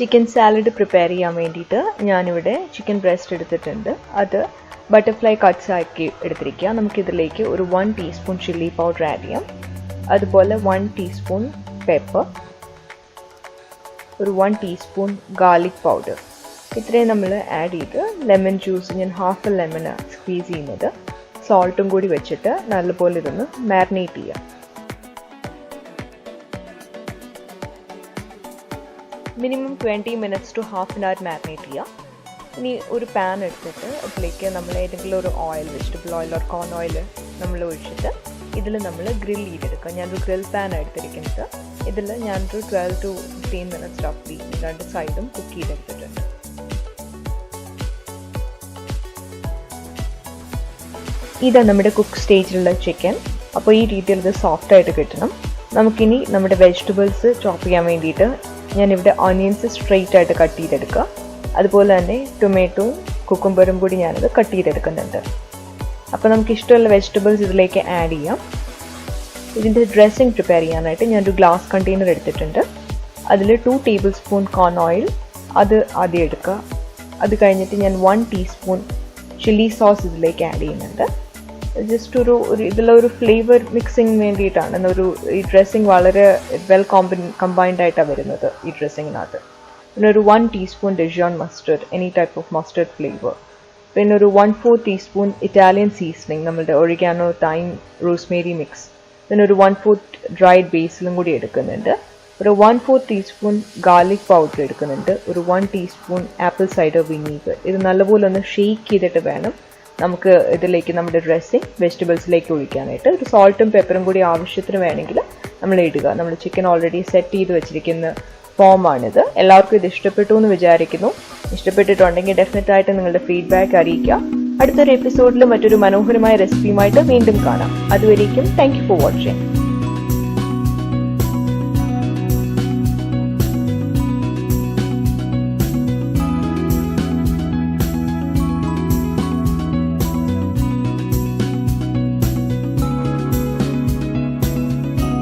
Chicken salad prepare ചെയ്യാൻ വേണ്ടിയിട്ട് ഞാനിവിടെ ചിക്കൻ ബ്രസ്റ്റ് എടുത്തിട്ടുണ്ട്. അത് ബട്ടർഫ്ലൈ കട്ട്സ് ആക്കി എടുത്തിരിക്കുക. നമുക്കിതിലേക്ക് ഒരു 1 ടീസ്പൂൺ ചില്ലി പൗഡർ ആഡ് ചെയ്യാം. അതുപോലെ 1 ടീസ്പൂൺ പെപ്പർ, ഒരു 1 ടീസ്പൂൺ ഗാർലിക് പൗഡർ. ഇത്രയും നമ്മൾ ആഡ് ചെയ്ത് ലെമൺ ജ്യൂസ് ഞാൻ ഹാഫ് എ ലെമൺ സ്ക്വീസ് ചെയ്യുന്നത് സോൾട്ടും കൂടി വെച്ചിട്ട് നല്ലപോലെ ഇതൊന്ന് മാരിനേറ്റ് ചെയ്യാം. Minimum 20 minutes to half an hour marinate ചെയ്യാം. ഇനി ഒരു പാൻ എടുത്തിട്ട് അതിലേക്ക് നമ്മൾ ഏതെങ്കിലും ഒരു oil, vegetable oil or cone oil നമ്മൾ ഒഴിച്ചിട്ട് ഇതിൽ നമ്മൾ ഗ്രിൽ ചെയ്തെടുക്കുക. ഞാനൊരു ഗ്രിൽ പാൻ എടുത്തിരിക്കുന്നത്. ഇതിൽ ഞാനൊരു 12 to 15 minutes റഫ്ലി രണ്ട് സൈഡും കുക്ക് ചെയ്തെടുത്തിട്ടുണ്ട്. ഇതാണ് നമ്മുടെ കുക്ക് സ്റ്റേജിലുള്ള ചിക്കൻ. അപ്പോൾ ഈ രീതിയിൽ ഇത് സോഫ്റ്റായിട്ട് കിട്ടണം. നമുക്കിനി നമ്മുടെ വെജിറ്റബിൾസ് ചോപ്പ് ചെയ്യാൻ വേണ്ടിയിട്ട് ഞാനിവിടെ ഓണിയൻസ് സ്ട്രെയിറ്റ് ആയിട്ട് കട്ട് ചെയ്തെടുക്കുക. അതുപോലെ തന്നെ ടൊമാറ്റോയും കുക്കുംബറും കൂടി ഞാനത് കട്ട് ചെയ്തെടുക്കുന്നുണ്ട്. അപ്പോൾ നമുക്ക് ഇഷ്ടമുള്ള വെജിറ്റബിൾസ് ഇതിലേക്ക് ആഡ് ചെയ്യാം. ഇതിൻ്റെ ഡ്രസ്സിങ് പ്രിപ്പയർ ചെയ്യാനായിട്ട് ഞാനൊരു ഗ്ലാസ് കണ്ടെയ്നർ എടുത്തിട്ടുണ്ട്. അതിൽ 2 ടേബിൾ സ്പൂൺ കോൺ ഓയിൽ അത് ആദ്യം എടുക്കുക. അത് കഴിഞ്ഞിട്ട് ഞാൻ 1 ടീസ്പൂൺ ചില്ലി സോസ് ഇതിലേക്ക് ആഡ് ചെയ്യുന്നുണ്ട്. ജസ്റ്റ് ഇതിലൊരു ഫ്ലേവർ മിക്സിങ് വേണ്ടിയിട്ടാണ്. ഈ ഡ്രസ്സിങ് വളരെ വെൽ കമ്പൈൻഡ് ആയിട്ടാണ് വരുന്നത് ഈ ഡ്രസ്സിങ്ങിനകത്ത്. പിന്നെ ഒരു 1 teaspoon Dijon mustard, any type of mustard flavour. പിന്നെ ഒരു 1/4 ടീസ്പൂൺ ഇറ്റാലിയൻ സീസണിങ്, നമ്മളുടെ ഒറിഗാനോ, തൈം, റോസ്മേരി മിക്സ്. പിന്നെ ഒരു 1/4 ഡ്രൈഡ് ബേസിലും കൂടി എടുക്കുന്നുണ്ട്. ഒരു 1/4 ടീസ്പൂൺ ഗാർലിക് പൗഡർ എടുക്കുന്നുണ്ട്. ഒരു 1 ടീസ്പൂൺ ആപ്പിൾ സൈഡർ വിനീഗർ. ഇത് നല്ലപോലെ ഒന്ന് ഷെയ്ക്ക് ചെയ്തിട്ട് വേണം നമുക്ക് ഇതിലേക്ക് നമ്മുടെ ഡ്രസ്സിങ് വെജിറ്റബിൾസിലേക്ക് ഒഴിക്കാനായിട്ട്. ഒരു സോൾട്ടും പെപ്പറും കൂടി ആവശ്യത്തിന് വേണമെങ്കിൽ നമ്മൾ ഇടുക. നമ്മൾ ചിക്കൻ ഓൾറെഡി സെറ്റ് ചെയ്ത് വെച്ചിരിക്കുന്ന ഫോമാണിത്. എല്ലാവർക്കും ഇത് ഇഷ്ടപ്പെട്ടു എന്ന് വിചാരിക്കുന്നു. ഇഷ്ടപ്പെട്ടിട്ടുണ്ടെങ്കിൽ ഡെഫിനറ്റായിട്ട് നിങ്ങളുടെ ഫീഡ്ബാക്ക് അറിയിക്കുക. അടുത്തൊരു എപ്പിസോഡിൽ മറ്റൊരു മനോഹരമായ റെസിപ്പിയുമായിട്ട് വീണ്ടും കാണാം. അതുവരേക്കും താങ്ക് യു ഫോർ വാച്ചിങ്.